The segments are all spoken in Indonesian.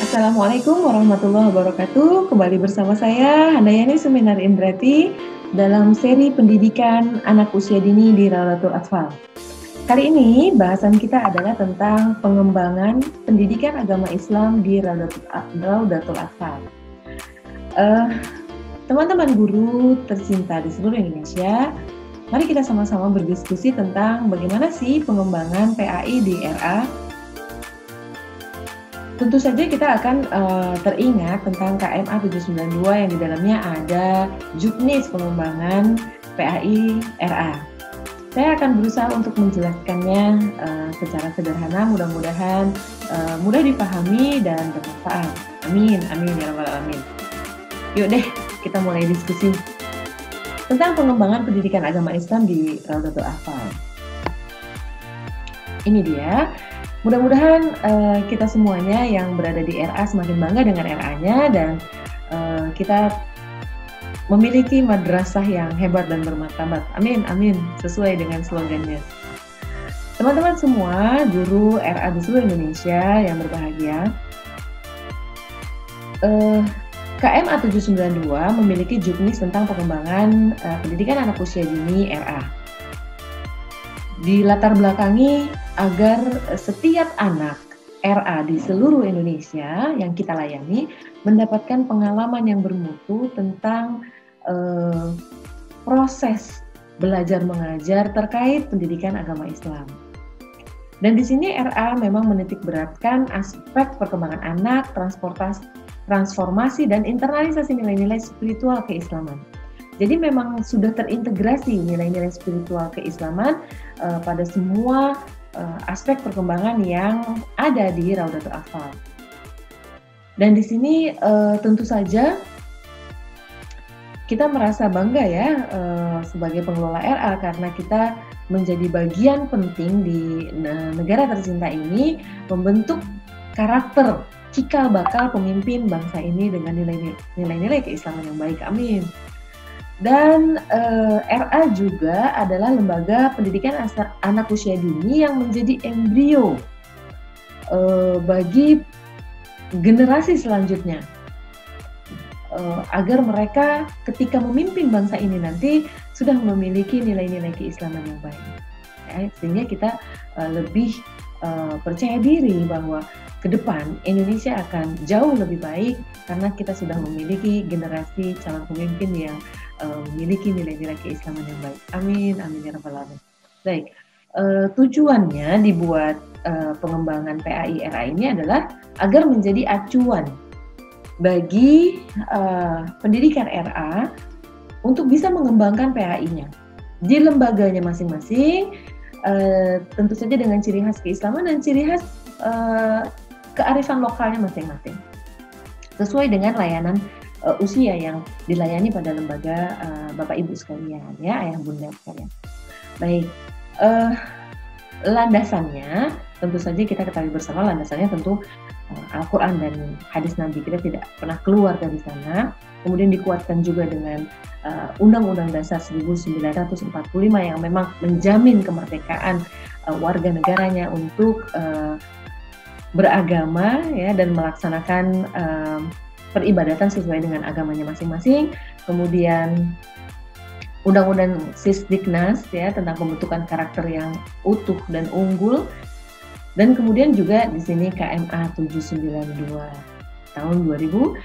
Assalamualaikum warahmatullahi wabarakatuh. Kembali bersama saya Handayani Suminar Indrati dalam seri pendidikan anak usia dini di Raudatul Atfal. Kali ini bahasan kita adalah tentang pengembangan pendidikan agama Islam di Raudatul Atfal. Teman-teman guru tercinta di seluruh Indonesia, mari kita sama-sama berdiskusi tentang bagaimana sih pengembangan PAI di RA. Tentu saja kita akan teringat tentang KMA 792 yang di dalamnya ada juknis pengembangan PAI RA. Saya akan berusaha untuk menjelaskannya secara sederhana, mudah-mudahan mudah dipahami dan bermanfaat. Amin, amin ya rabbal alamin. Yuk deh, kita mulai diskusi tentang pengembangan pendidikan agama Islam di Raudatul Atfal. Ini dia. Mudah-mudahan kita semuanya yang berada di RA semakin bangga dengan RA-nya dan kita memiliki madrasah yang hebat dan bermartabat. Amin, amin, sesuai dengan slogannya. Teman-teman semua, guru RA di seluruh Indonesia yang berbahagia, KMA 792 memiliki juknis tentang pengembangan pendidikan anak usia dini RA. Dilatar belakangi agar setiap anak RA di seluruh Indonesia yang kita layani mendapatkan pengalaman yang bermutu tentang proses belajar mengajar terkait pendidikan agama Islam. Dan di sini RA memang menitik beratkan aspek perkembangan anak, transformasi dan internalisasi nilai-nilai spiritual keislaman. Jadi memang sudah terintegrasi nilai-nilai spiritual keislaman pada semua aspek perkembangan yang ada di Raudatul Atfal. Dan di sini tentu saja kita merasa bangga ya sebagai pengelola RA karena kita menjadi bagian penting di negara tercinta ini membentuk karakter cikal bakal pemimpin bangsa ini dengan nilai-nilai keislaman yang baik. Amin. Dan RA juga adalah lembaga pendidikan anak usia dini yang menjadi embrio bagi generasi selanjutnya agar mereka ketika memimpin bangsa ini nanti sudah memiliki nilai-nilai keislaman yang baik, ya, sehingga kita lebih percaya diri bahwa ke depan Indonesia akan jauh lebih baik karena kita sudah memiliki generasi calon pemimpin yang memiliki nilai-nilai keislaman yang baik. Amin, amin ya rabbal alamin. Baik, tujuannya dibuat pengembangan PAI RA ini adalah agar menjadi acuan bagi pendidikan RA untuk bisa mengembangkan PAI-nya di lembaganya masing-masing, tentu saja dengan ciri khas keislaman dan ciri khas kearifan lokalnya masing-masing, sesuai dengan layanan usia yang dilayani pada lembaga Bapak Ibu sekalian, ya, ayah bunda sekalian. Baik, landasannya tentu saja kita ketahui bersama, landasannya tentu Al-Quran dan hadis Nabi, kita tidak pernah keluar dari sana. Kemudian dikuatkan juga dengan Undang-Undang Dasar 1945 yang memang menjamin kemerdekaan warga negaranya untuk beragama, ya, dan melaksanakan peribadatan sesuai dengan agamanya masing-masing. Kemudian Undang-Undang Sisdiknas, ya, tentang pembentukan karakter yang utuh dan unggul. Dan kemudian juga di sini KMA 792 tahun 2018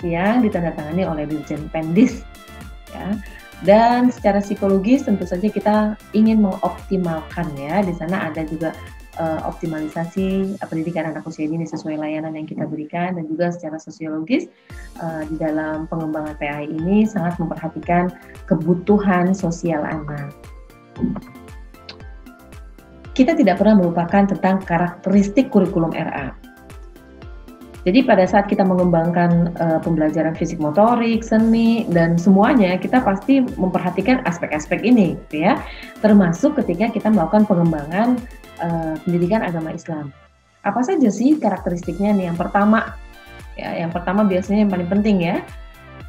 yang ditandatangani oleh Dirjen Pendis, ya. Dan secara psikologis tentu saja kita ingin mengoptimalkan, ya. Di sana ada juga optimalisasi pendidikan anak usia dini sesuai layanan yang kita berikan, dan juga secara sosiologis di dalam pengembangan PAI ini sangat memperhatikan kebutuhan sosial anak. Kita tidak pernah melupakan tentang karakteristik kurikulum RA. Jadi pada saat kita mengembangkan pembelajaran fisik motorik, seni, dan semuanya, kita pasti memperhatikan aspek-aspek ini, gitu ya. Termasuk ketika kita melakukan pengembangan pendidikan agama Islam. Apa saja sih karakteristiknya nih? Yang pertama, ya, yang pertama biasanya yang paling penting, ya,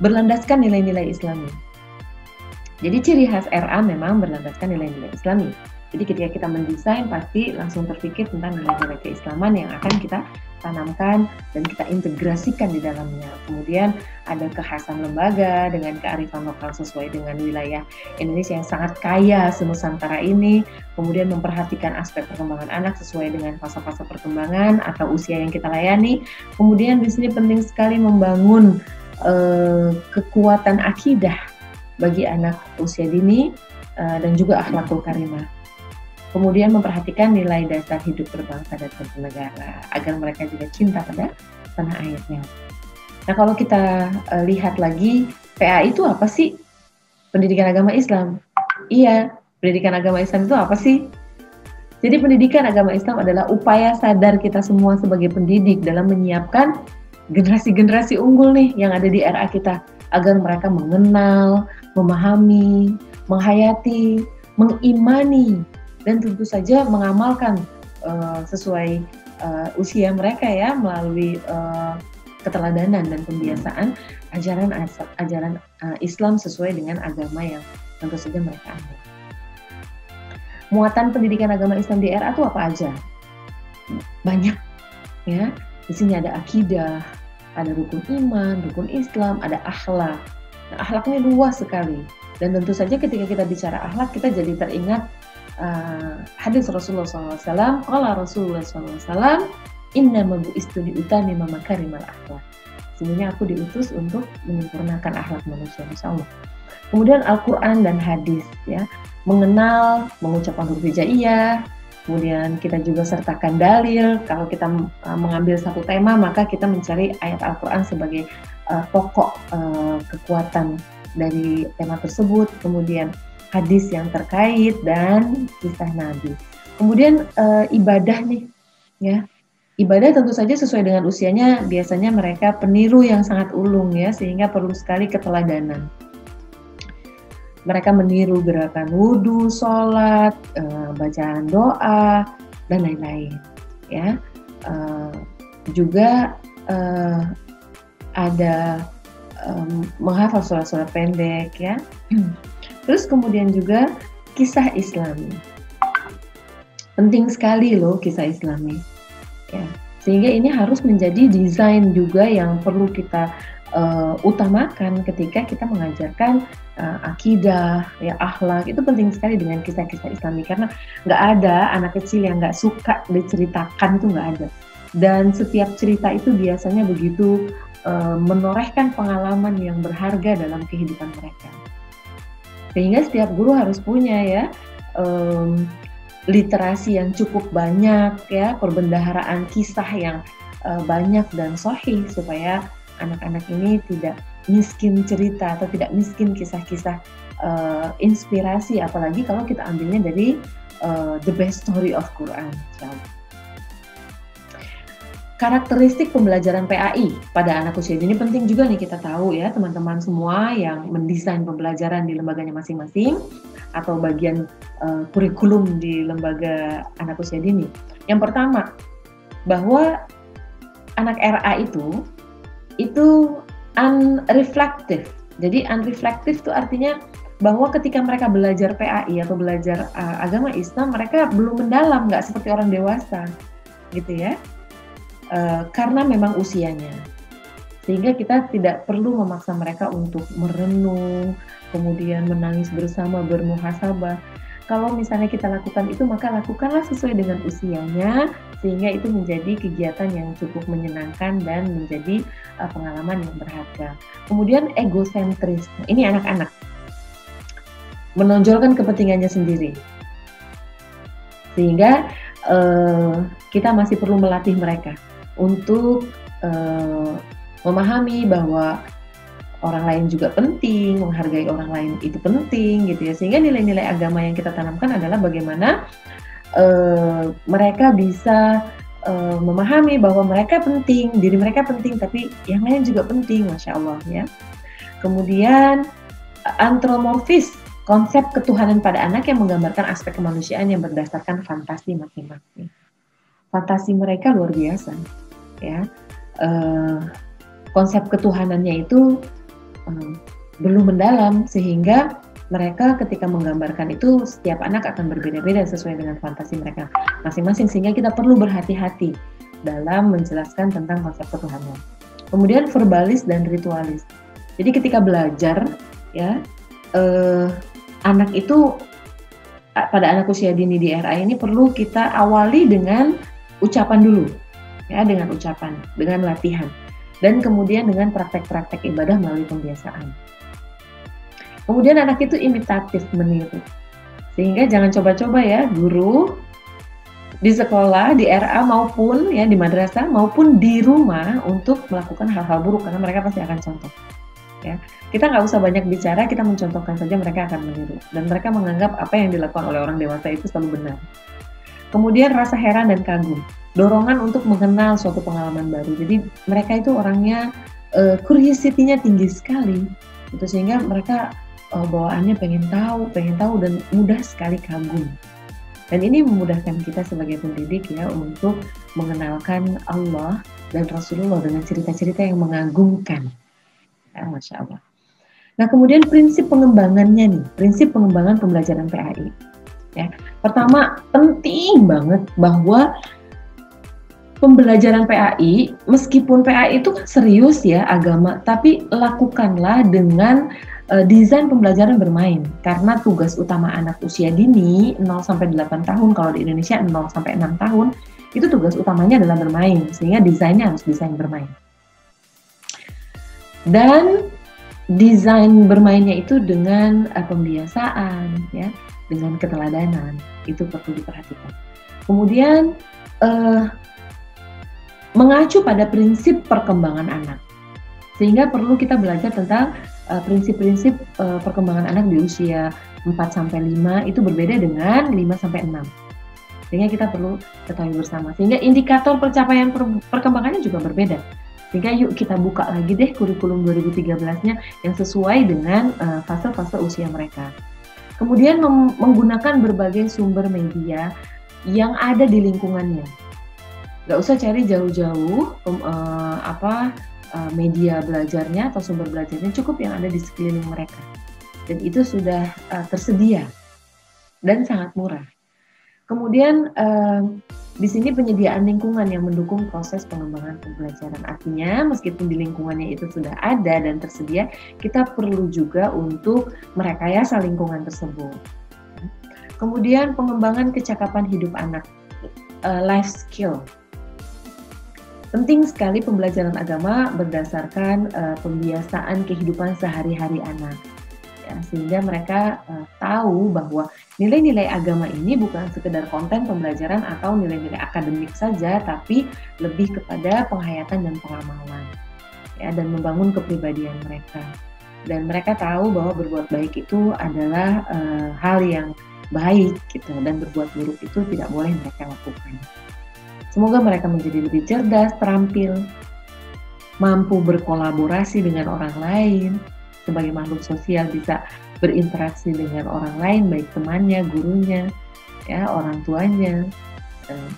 berlandaskan nilai-nilai Islami. Jadi ciri khas RA memang berlandaskan nilai-nilai Islami. Jadi ketika kita mendesain pasti langsung terpikir tentang nilai-nilai keislaman yang akan kita tanamkan dan kita integrasikan di dalamnya. Kemudian ada kekhasan lembaga dengan kearifan lokal sesuai dengan wilayah Indonesia yang sangat kaya senusantara ini. Kemudian memperhatikan aspek perkembangan anak sesuai dengan fase-fase perkembangan atau usia yang kita layani. Kemudian di sini penting sekali membangun kekuatan akidah bagi anak usia dini dan juga akhlakul karimah. Kemudian memperhatikan nilai dasar hidup berbangsa dan bernegara agar mereka juga cinta pada tanah airnya. Nah, kalau kita lihat lagi, PA itu apa sih? Pendidikan agama Islam. Iya, pendidikan agama Islam itu apa sih? Jadi pendidikan agama Islam adalah upaya sadar kita semua sebagai pendidik dalam menyiapkan generasi-generasi unggul nih yang ada di RA kita agar mereka mengenal, memahami, menghayati, mengimani, dan tentu saja mengamalkan sesuai usia mereka ya melalui keteladanan dan pembiasaan ajaran Islam sesuai dengan agama yang tentu saja mereka ambil. Muatan pendidikan agama Islam di RA itu apa aja? Banyak ya. Di sini ada akidah, ada rukun iman, rukun Islam, ada akhlak. Nah, akhlaknya luas sekali. Dan tentu saja ketika kita bicara akhlak kita jadi teringat hadis Rasulullah SAW, qala Rasulullah SAW, innama bu'istu liutamima makarimal akhlak. Sebenarnya aku diutus untuk menyempurnakan akhlak manusia, Masya Allah. Kemudian Al-Quran dan hadis, ya, mengenal, mengucapkan huruf hijaiyah. Kemudian kita juga sertakan dalil. Kalau kita mengambil satu tema, maka kita mencari ayat Al-Quran sebagai pokok kekuatan dari tema tersebut. Kemudian hadis yang terkait dan kisah Nabi. Kemudian ibadah nih, ya. Ibadah tentu saja sesuai dengan usianya. Biasanya mereka peniru yang sangat ulung ya, sehingga perlu sekali keteladanan. Mereka meniru gerakan wudhu, sholat, bacaan doa dan lain-lain. Ya, juga ada menghafal surat-surat pendek ya. Terus kemudian juga kisah Islami. Penting sekali loh kisah Islami. Ya. Sehingga ini harus menjadi desain juga yang perlu kita utamakan ketika kita mengajarkan akidah, ya akhlak. Itu penting sekali dengan kisah-kisah Islami karena nggak ada anak kecil yang nggak suka diceritakan, itu nggak ada. Dan setiap cerita itu biasanya begitu menorehkan pengalaman yang berharga dalam kehidupan mereka. Sehingga setiap guru harus punya ya literasi yang cukup banyak ya, perbendaharaan kisah yang banyak dan sahih supaya anak-anak ini tidak miskin cerita atau tidak miskin kisah-kisah inspirasi, apalagi kalau kita ambilnya dari the best story of Quran. Karakteristik pembelajaran PAI pada anak usia dini penting juga nih kita tahu ya teman-teman semua yang mendesain pembelajaran di lembaganya masing-masing atau bagian kurikulum di lembaga anak usia dini. Yang pertama, bahwa anak RA itu unreflective. Jadi unreflective itu artinya bahwa ketika mereka belajar PAI atau belajar agama Islam, mereka belum mendalam, nggak seperti orang dewasa, gitu ya. Karena memang usianya, sehingga kita tidak perlu memaksa mereka untuk merenung, kemudian menangis bersama, bermuhasabah. Kalau misalnya kita lakukan itu, maka lakukanlah sesuai dengan usianya, sehingga itu menjadi kegiatan yang cukup menyenangkan dan menjadi pengalaman yang berharga. Kemudian egosentris, ini anak-anak menonjolkan kepentingannya sendiri, sehingga kita masih perlu melatih mereka untuk memahami bahwa orang lain juga penting, menghargai orang lain itu penting gitu ya. Sehingga nilai-nilai agama yang kita tanamkan adalah bagaimana mereka bisa memahami bahwa mereka penting, diri mereka penting, tapi yang lain juga penting, Masya Allah ya. Kemudian antropomorfis, konsep ketuhanan pada anak yang menggambarkan aspek kemanusiaan yang berdasarkan fantasi masing-masing. Fantasi mereka luar biasa ya. Konsep ketuhanannya itu belum mendalam, sehingga mereka ketika menggambarkan itu setiap anak akan berbeda-beda sesuai dengan fantasi mereka masing-masing, sehingga kita perlu berhati-hati dalam menjelaskan tentang konsep ketuhanan. Kemudian verbalis dan ritualis. Jadi ketika belajar ya anak itu pada anak usia dini di RA ini perlu kita awali dengan ucapan dulu ya, dengan ucapan, dengan latihan, dan kemudian dengan praktek-praktek ibadah melalui pembiasaan. Kemudian anak itu imitatif, meniru. Sehingga jangan coba-coba ya guru di sekolah, di RA maupun ya di madrasah maupun di rumah untuk melakukan hal-hal buruk, karena mereka pasti akan contoh. Ya, kita nggak usah banyak bicara, kita mencontohkan saja, mereka akan meniru dan mereka menganggap apa yang dilakukan oleh orang dewasa itu selalu benar. Kemudian rasa heran dan kagum, dorongan untuk mengenal suatu pengalaman baru. Jadi mereka itu orangnya curiosity-nya tinggi sekali, gitu, sehingga mereka bawaannya pengen tahu dan mudah sekali kagum. Dan ini memudahkan kita sebagai pendidik ya untuk mengenalkan Allah dan Rasulullah dengan cerita-cerita yang mengagumkan. Ya, Masya Allah. Nah, kemudian prinsip pengembangannya nih, prinsip pengembangan pembelajaran PAI. Ya, pertama penting banget bahwa pembelajaran PAI, meskipun PAI itu kan serius ya agama, tapi lakukanlah dengan desain pembelajaran bermain, karena tugas utama anak usia dini 0-8 tahun, kalau di Indonesia 0-6 tahun, itu tugas utamanya adalah bermain, sehingga desainnya harus desain bermain. Dan desain bermainnya itu dengan pembiasaan, ya, dengan keteladanan, itu perlu diperhatikan. Kemudian mengacu pada prinsip perkembangan anak, sehingga perlu kita belajar tentang prinsip-prinsip perkembangan anak di usia 4-5 itu berbeda dengan 5-6. Sehingga kita perlu ketahui bersama. Sehingga indikator pencapaian perkembangannya juga berbeda. Sehingga yuk kita buka lagi deh kurikulum 2013-nya yang sesuai dengan fase-fase usia mereka. Kemudian menggunakan berbagai sumber media yang ada di lingkungannya. Nggak usah cari jauh-jauh media belajarnya atau sumber belajarnya, cukup yang ada di sekeliling mereka. Dan itu sudah tersedia dan sangat murah. Kemudian di sini penyediaan lingkungan yang mendukung proses pengembangan pembelajaran. Artinya meskipun di lingkungannya itu sudah ada dan tersedia, kita perlu juga untuk merekayasa lingkungan tersebut. Kemudian pengembangan kecakapan hidup anak, life skill. Penting sekali pembelajaran agama berdasarkan pembiasaan kehidupan sehari-hari anak. Ya, sehingga mereka tahu bahwa nilai-nilai agama ini bukan sekedar konten pembelajaran atau nilai-nilai akademik saja, tapi lebih kepada penghayatan dan pengamalan, ya, dan membangun kepribadian mereka. Dan mereka tahu bahwa berbuat baik itu adalah hal yang baik, gitu, dan berbuat buruk itu tidak boleh mereka lakukan. Semoga mereka menjadi lebih cerdas, terampil, mampu berkolaborasi dengan orang lain, sebagai makhluk sosial bisa berinteraksi dengan orang lain, baik temannya, gurunya, ya, orang tuanya,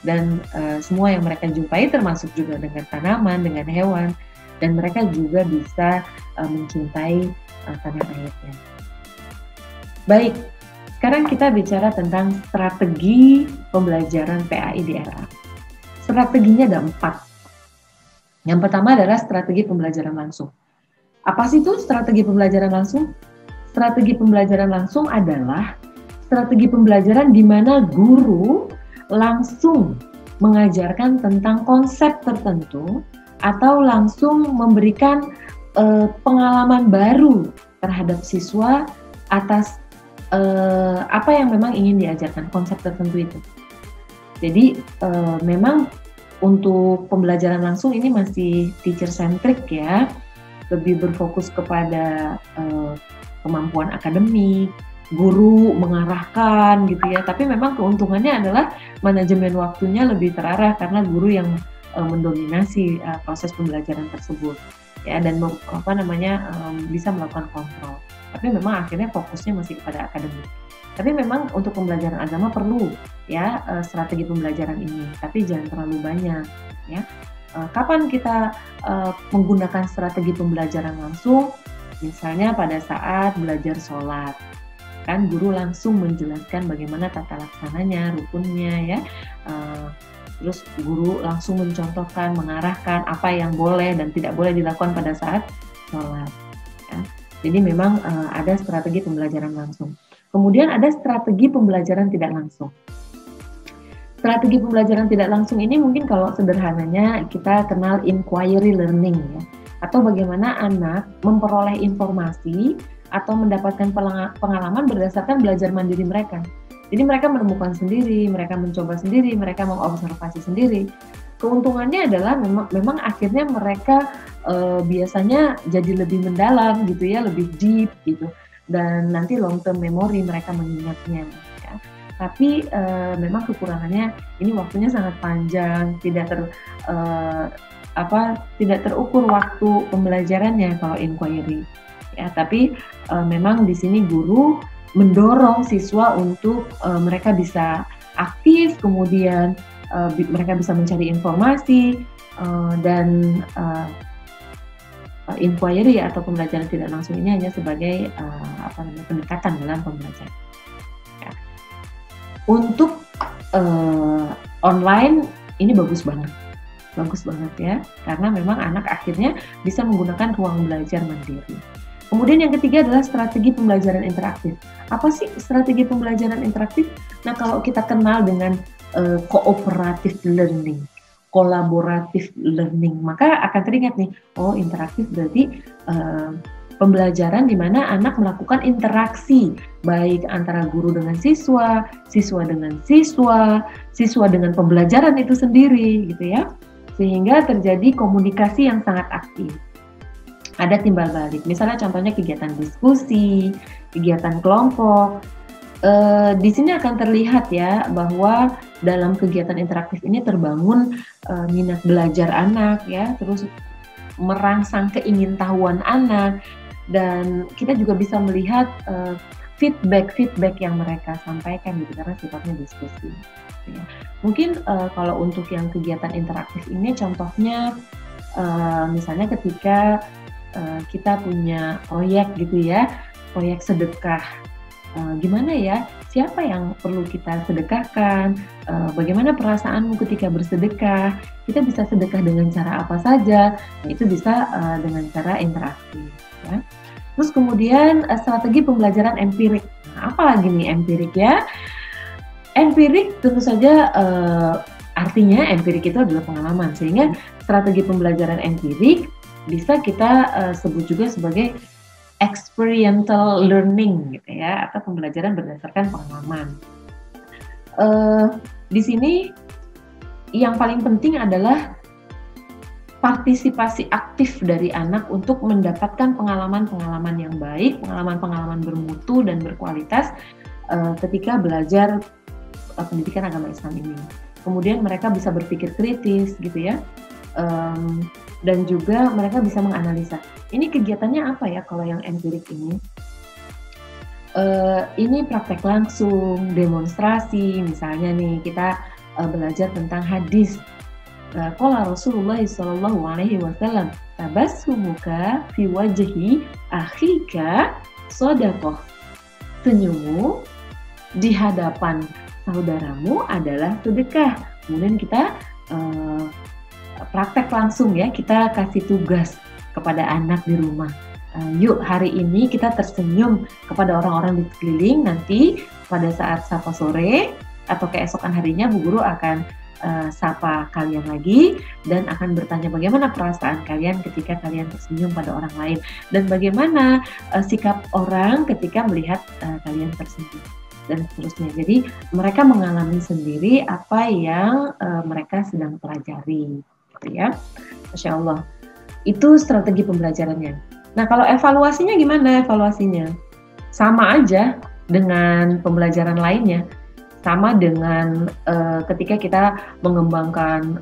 dan semua yang mereka jumpai, termasuk juga dengan tanaman, dengan hewan, dan mereka juga bisa mencintai tanah airnya. Baik, sekarang kita bicara tentang strategi pembelajaran PAI di RA. Strateginya ada 4. Yang pertama adalah strategi pembelajaran langsung. Apa sih itu strategi pembelajaran langsung? Strategi pembelajaran langsung adalah strategi pembelajaran di mana guru langsung mengajarkan tentang konsep tertentu atau langsung memberikan pengalaman baru terhadap siswa atas apa yang memang ingin diajarkan, konsep tertentu itu. Jadi memang untuk pembelajaran langsung ini masih teacher centric ya, lebih berfokus kepada kemampuan akademik, guru mengarahkan gitu ya. Tapi memang keuntungannya adalah manajemen waktunya lebih terarah karena guru yang mendominasi proses pembelajaran tersebut ya, dan bisa melakukan kontrol. Tapi memang akhirnya fokusnya masih kepada akademik. Tapi memang untuk pembelajaran agama perlu ya strategi pembelajaran ini, tapi jangan terlalu banyak ya. Kapan kita menggunakan strategi pembelajaran langsung? Misalnya pada saat belajar sholat kan guru langsung menjelaskan bagaimana tata laksananya, rukunnya ya. Terus guru langsung mencontohkan, mengarahkan apa yang boleh dan tidak boleh dilakukan pada saat sholat. Ya. Jadi memang ada strategi pembelajaran langsung. Kemudian ada strategi pembelajaran tidak langsung. Strategi pembelajaran tidak langsung ini mungkin kalau sederhananya kita kenal inquiry learning ya, atau bagaimana anak memperoleh informasi atau mendapatkan pengalaman berdasarkan belajar mandiri mereka. Jadi mereka menemukan sendiri, mereka mencoba sendiri, mereka mengobservasi sendiri. Keuntungannya adalah memang akhirnya mereka biasanya jadi lebih mendalam gitu ya, lebih deep gitu, dan nanti long term memory mereka mengingatnya. Ya. Tapi memang kekurangannya ini waktunya sangat panjang, tidak terukur waktu pembelajarannya kalau inquiry. Ya, tapi memang di sini guru mendorong siswa untuk mereka bisa aktif, kemudian mereka bisa mencari informasi dan inquiry atau pembelajaran tidak langsung ini hanya sebagai pendekatan dalam pembelajaran. Ya. Untuk online ini bagus banget ya, karena memang anak akhirnya bisa menggunakan ruang belajar mandiri. Kemudian yang ketiga adalah strategi pembelajaran interaktif. Apa sih strategi pembelajaran interaktif? Nah, kalau kita kenal dengan cooperative learning, kolaboratif learning, maka akan teringat nih, oh interaktif berarti pembelajaran di mana anak melakukan interaksi baik antara guru dengan siswa, siswa dengan siswa, siswa dengan pembelajaran itu sendiri gitu ya. Sehingga terjadi komunikasi yang sangat aktif. Ada timbal balik, misalnya contohnya kegiatan diskusi, kegiatan kelompok. Di sini akan terlihat ya bahwa dalam kegiatan interaktif ini terbangun minat belajar anak ya, terus merangsang keingintahuan anak, dan kita juga bisa melihat feedback yang mereka sampaikan gitu karena sifatnya diskusi. Ya. Mungkin kalau untuk yang kegiatan interaktif ini contohnya misalnya ketika kita punya proyek gitu ya, proyek sedekah. Gimana ya, siapa yang perlu kita sedekahkan, bagaimana perasaanmu ketika bersedekah, kita bisa sedekah dengan cara apa saja, nah, itu bisa dengan cara interaktif. Ya. Terus kemudian strategi pembelajaran empirik. Nah, apa lagi nih empirik ya? Empirik tentu saja artinya empirik itu adalah pengalaman, sehingga strategi pembelajaran empirik bisa kita sebut juga sebagai experiential learning gitu ya, atau pembelajaran berdasarkan pengalaman. Di sini yang paling penting adalah partisipasi aktif dari anak untuk mendapatkan pengalaman-pengalaman yang baik, pengalaman-pengalaman bermutu dan berkualitas ketika belajar pendidikan agama Islam ini. Kemudian mereka bisa berpikir kritis gitu ya. Dan juga mereka bisa menganalisa. Ini kegiatannya apa ya kalau yang empirik ini? Ini praktek langsung, demonstrasi, misalnya nih kita belajar tentang hadis. Qala Rasulullah sallallahu alaihi wasallam, tabassumuka fi wajhi akhika shadaqah. Senyummu di hadapan saudaramu adalah sedekah. Kemudian kita praktek langsung ya, kita kasih tugas kepada anak di rumah. Yuk hari ini kita tersenyum kepada orang-orang di sekeliling, nanti pada saat sapa sore atau keesokan harinya Bu Guru akan sapa kalian lagi dan akan bertanya bagaimana perasaan kalian ketika kalian tersenyum pada orang lain dan bagaimana sikap orang ketika melihat kalian tersenyum dan seterusnya. Jadi mereka mengalami sendiri apa yang mereka sedang pelajari. Ya, Masya Allah. Itu strategi pembelajarannya. Nah, kalau evaluasinya gimana evaluasinya? Sama aja dengan pembelajaran lainnya. Sama dengan ketika kita mengembangkan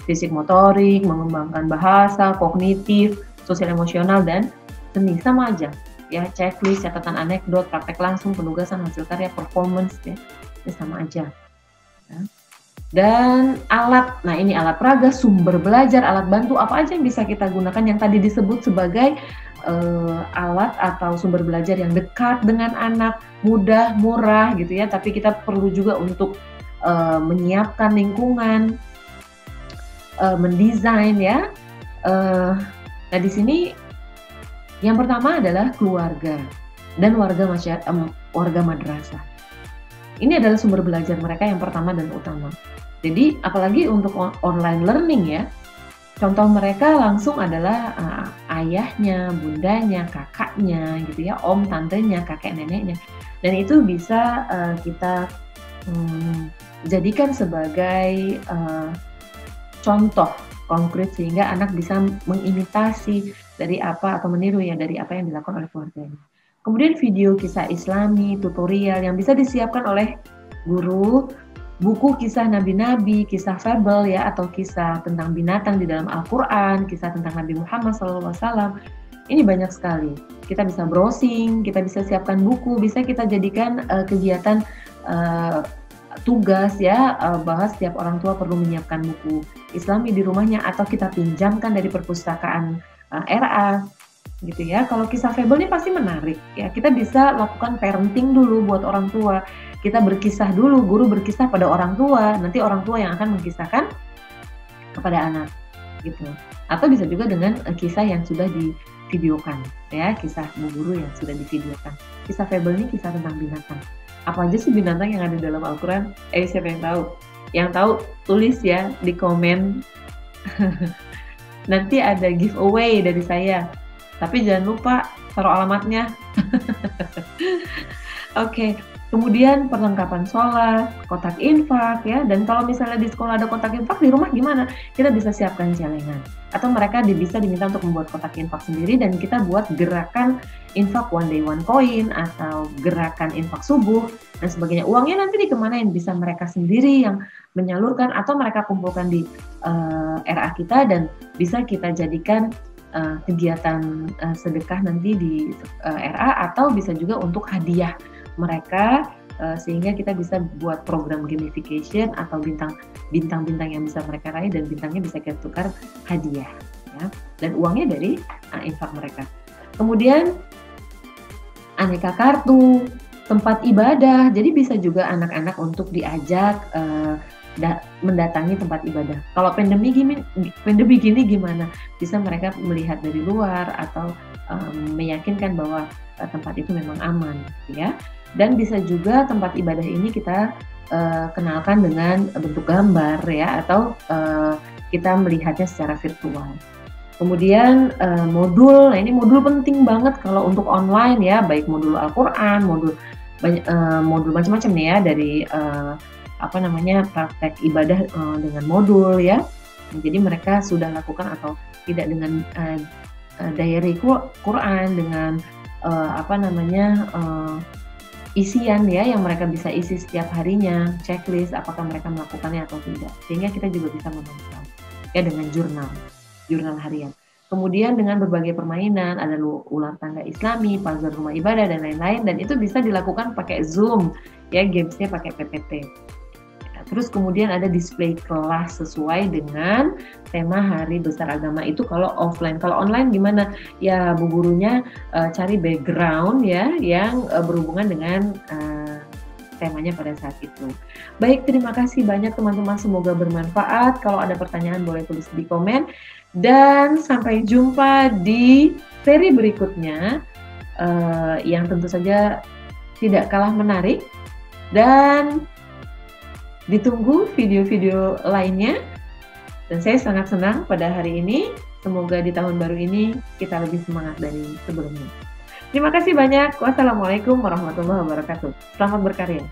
fisik motorik, mengembangkan bahasa, kognitif, sosial emosional, dan seni. Sama aja. Ya, checklist, catatan anekdot, praktek langsung, penugasan, hasil karya, performance, ya sama aja. Ya. Dan alat, nah ini alat peraga, sumber belajar, alat bantu, apa aja yang bisa kita gunakan yang tadi disebut sebagai alat atau sumber belajar yang dekat dengan anak, mudah, murah gitu ya, tapi kita perlu juga untuk menyiapkan lingkungan, mendesain ya. Nah di sini yang pertama adalah keluarga dan warga madrasah. Ini adalah sumber belajar mereka yang pertama dan utama. Jadi apalagi untuk online learning ya, contoh mereka langsung adalah ayahnya, bundanya, kakaknya gitu ya, om, tantenya, kakek, neneknya. Dan itu bisa kita jadikan sebagai contoh konkret sehingga anak bisa mengimitasi dari apa atau meniru ya dari apa yang dilakukan oleh keluarganya. Kemudian video kisah Islami, tutorial yang bisa disiapkan oleh guru, buku kisah nabi-nabi, kisah fable ya atau kisah tentang binatang di dalam Al-Qur'an, kisah tentang Nabi Muhammad SAW. Ini banyak sekali. Kita bisa browsing, kita bisa siapkan buku, bisa kita jadikan kegiatan tugas ya, bahwa setiap orang tua perlu menyiapkan buku Islami di rumahnya atau kita pinjamkan dari perpustakaan RA gitu ya. Kalau kisah fable ini pasti menarik ya. Kita bisa lakukan parenting dulu buat orang tua. Kita berkisah dulu, guru berkisah pada orang tua, nanti orang tua yang akan mengisahkan kepada anak gitu. Atau bisa juga dengan kisah yang sudah divideokan ya, kisah bu guru yang sudah divideokan. Kisah fable ini kisah tentang binatang. Apa aja sih binatang yang ada dalam Al-Quran? Siapa yang tahu? Yang tahu tulis ya di komen. Nanti ada giveaway dari saya. Tapi jangan lupa taruh alamatnya. Oke. Kemudian perlengkapan sholat, kotak infak ya. Dan kalau misalnya di sekolah ada kotak infak, di rumah gimana? Kita bisa siapkan celengan. Atau mereka bisa diminta untuk membuat kotak infak sendiri dan kita buat gerakan infak one day one coin atau gerakan infak subuh dan sebagainya. Uangnya nanti dikemanain? Bisa mereka sendiri yang menyalurkan atau mereka kumpulkan di RA kita dan bisa kita jadikan kegiatan sedekah nanti di RA atau bisa juga untuk hadiah mereka sehingga kita bisa buat program gamification atau bintang-bintang yang bisa mereka raih dan bintangnya bisa kita tukar hadiah ya. Dan uangnya dari infak mereka. Kemudian aneka kartu, tempat ibadah. Jadi bisa juga anak-anak untuk diajak mendatangi tempat ibadah. Kalau pandemi gini gimana? Bisa mereka melihat dari luar atau meyakinkan bahwa tempat itu memang aman ya. Dan bisa juga tempat ibadah ini kita kenalkan dengan bentuk gambar ya atau kita melihatnya secara virtual. Kemudian modul, nah ini modul penting banget kalau untuk online ya, baik modul Al-Quran, modul macam-macam nih ya dari praktek ibadah dengan modul ya. Jadi mereka sudah lakukan atau tidak dengan diary Quran dengan isian ya yang mereka bisa isi setiap harinya, checklist apakah mereka melakukannya atau tidak. Sehingga kita juga bisa memantau ya dengan jurnal harian. Kemudian dengan berbagai permainan, ada ular tangga Islami, puzzle rumah ibadah dan lain-lain dan itu bisa dilakukan pakai Zoom ya, gamesnya pakai PPT. Terus kemudian ada display kelas sesuai dengan tema Hari Besar Agama itu kalau offline. Kalau online gimana? Ya bu gurunya cari background ya yang berhubungan dengan temanya pada saat itu. Baik, terima kasih banyak teman-teman. Semoga bermanfaat. Kalau ada pertanyaan boleh tulis di komen. Dan sampai jumpa di seri berikutnya yang tentu saja tidak kalah menarik. Dan ditunggu video-video lainnya dan saya sangat senang pada hari ini. Semoga di tahun baru ini kita lebih semangat dari sebelumnya. Terima kasih banyak. Wassalamualaikum warahmatullahi wabarakatuh. Selamat berkarya.